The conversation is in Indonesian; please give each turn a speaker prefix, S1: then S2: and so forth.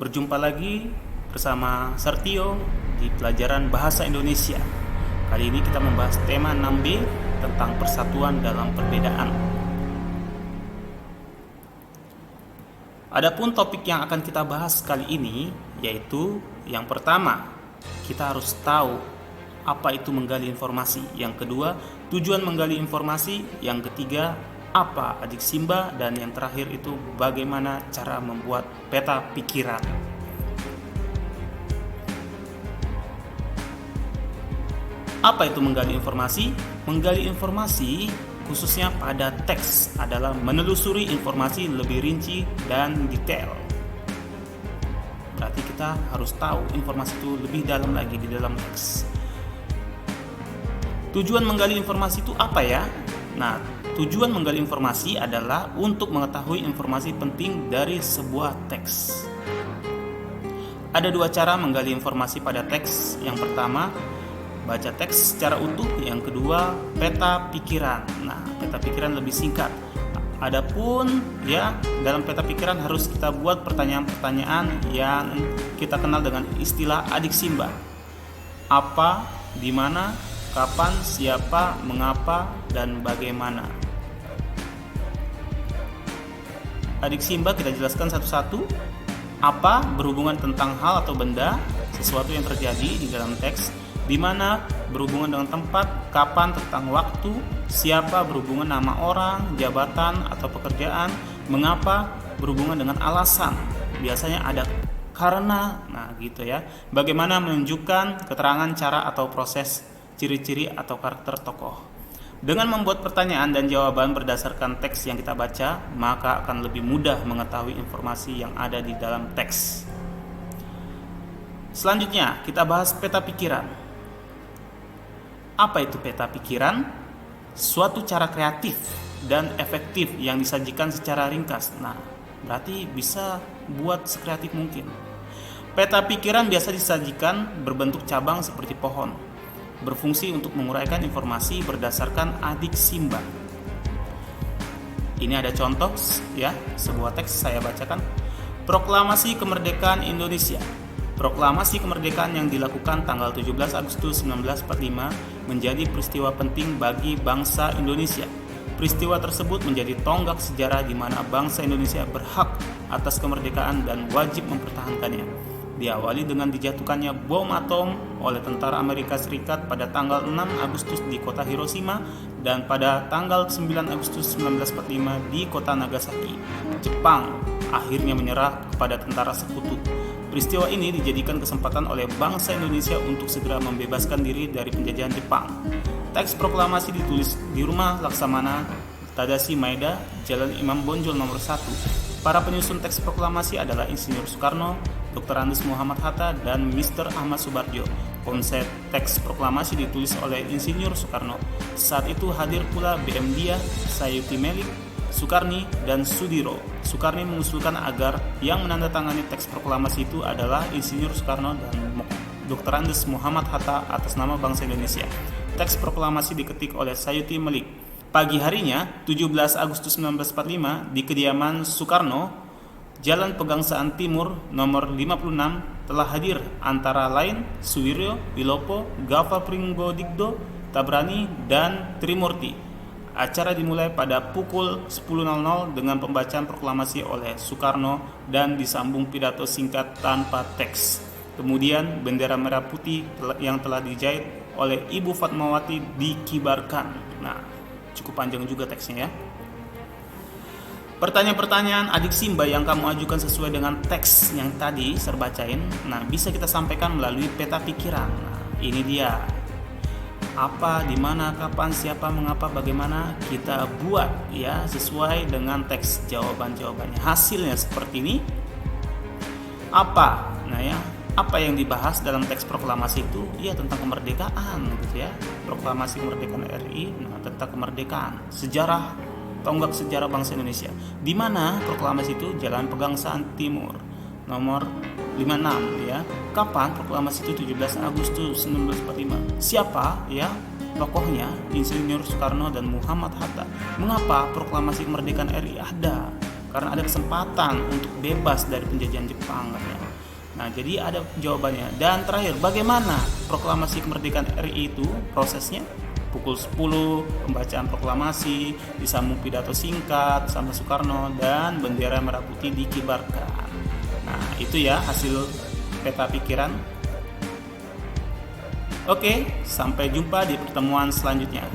S1: Berjumpa lagi bersama Sertio di pelajaran Bahasa Indonesia. Kali ini kita membahas tema 6B tentang persatuan dalam perbedaan. Adapun topik yang akan kita bahas kali ini yaitu yang pertama, kita harus tahu apa itu menggali informasi. Yang kedua, tujuan menggali informasi. Yang ketiga, apa adik Simba, dan yang terakhir itu bagaimana cara membuat peta pikiran. Apa itu menggali informasi? Menggali informasi khususnya pada teks adalah menelusuri informasi lebih rinci dan detail. Berarti kita harus tahu informasi itu lebih dalam lagi di dalam teks. Tujuan menggali informasi itu apa ya? Nah, tujuan menggali informasi adalah untuk mengetahui informasi penting dari sebuah teks. Ada dua cara menggali informasi pada teks. Yang pertama, baca teks secara utuh. Yang kedua, peta pikiran. Nah, peta pikiran lebih singkat. Adapun ya, dalam peta pikiran harus kita buat pertanyaan-pertanyaan yang kita kenal dengan istilah adik Simba. Apa, di mana, kapan, siapa, mengapa, dan bagaimana. Adik Simba kita jelaskan satu-satu. Apa berhubungan tentang hal atau benda, sesuatu yang terjadi di dalam teks. Di mana berhubungan dengan tempat. Kapan tentang waktu. Siapa berhubungan nama orang, jabatan, atau pekerjaan. Mengapa berhubungan dengan alasan. Biasanya ada karena. Nah gitu ya. Bagaimana menunjukkan keterangan cara atau proses, ciri-ciri atau karakter tokoh. Dengan membuat pertanyaan dan jawaban berdasarkan teks yang kita baca, maka akan lebih mudah mengetahui informasi yang ada di dalam teks. Selanjutnya, kita bahas peta pikiran. Apa itu peta pikiran? Suatu cara kreatif dan efektif yang disajikan secara ringkas. Nah, berarti bisa buat sekreatif mungkin. Peta pikiran biasa disajikan berbentuk cabang seperti pohon, berfungsi untuk menguraikan informasi berdasarkan adik Simba. Ini ada contoh ya, sebuah teks saya bacakan. Proklamasi Kemerdekaan Indonesia. Proklamasi kemerdekaan yang dilakukan tanggal 17 Agustus 1945 menjadi peristiwa penting bagi bangsa Indonesia. Peristiwa tersebut menjadi tonggak sejarah di mana bangsa Indonesia berhak atas kemerdekaan dan wajib mempertahankannya. Diawali dengan dijatuhkannya bom atom oleh tentara Amerika Serikat pada tanggal 6 Agustus di kota Hiroshima dan pada tanggal 9 Agustus 1945 di kota Nagasaki. Jepang akhirnya menyerah kepada tentara sekutu. Peristiwa ini dijadikan kesempatan oleh bangsa Indonesia untuk segera membebaskan diri dari penjajahan Jepang. Teks proklamasi ditulis di Rumah Laksamana Tadashi Maeda, Jalan Imam Bonjol nomor 1. Para penyusun teks proklamasi adalah Insinyur Soekarno, Dr. Andes Muhammad Hatta, dan Mr. Ahmad Subarjo. Konsep teks proklamasi ditulis oleh Insinyur Soekarno. Saat itu hadir pula BM Dia, Sayuti Melik, Sukarni, dan Sudiro. Sukarni mengusulkan agar yang menandatangani teks proklamasi itu adalah Insinyur Soekarno dan Dr. Andes Muhammad Hatta atas nama bangsa Indonesia. Teks proklamasi diketik oleh Sayuti Melik. Pagi harinya, 17 Agustus 1945, di kediaman Soekarno, Jalan Pegangsaan Timur nomor 56, telah hadir antara lain Suwiryo, Wilopo, Gava Pringgodigdo, Tabrani, dan Trimurti. Acara dimulai pada pukul 10.00 dengan pembacaan proklamasi oleh Soekarno dan disambung pidato singkat tanpa teks. Kemudian bendera merah putih yang telah dijahit oleh Ibu Fatmawati dikibarkan. Nah, cukup panjang juga teksnya ya. Pertanyaan-pertanyaan adik Simba yang kamu ajukan sesuai dengan teks yang tadi saya bacain, nah bisa kita sampaikan melalui peta pikiran. Nah, ini dia. Apa, di mana, kapan, siapa, mengapa, bagaimana kita buat ya sesuai dengan teks jawaban-jawabannya. Hasilnya seperti ini. Apa? Nah ya, apa yang dibahas dalam teks proklamasi itu? Ya tentang kemerdekaan gitu ya. Proklamasi kemerdekaan RI, nah tentang kemerdekaan, sejarah, tonggak sejarah bangsa Indonesia. Di mana proklamasi itu? Jalan Pegangsaan Timur nomor 56 ya. Kapan proklamasi itu? 17 Agustus 1945. Siapa ya tokohnya? Insinyur Soekarno dan Muhammad Hatta. Mengapa proklamasi kemerdekaan RI ada? Karena ada kesempatan untuk bebas dari penjajahan Jepang katanya. Nah, jadi ada jawabannya. Dan terakhir, bagaimana proklamasi kemerdekaan RI itu prosesnya? Pukul 10, pembacaan proklamasi, disambung pidato singkat sama Soekarno, dan bendera merah putih dikibarkan. Nah, itu ya hasil peta pikiran. Oke, sampai jumpa di pertemuan selanjutnya.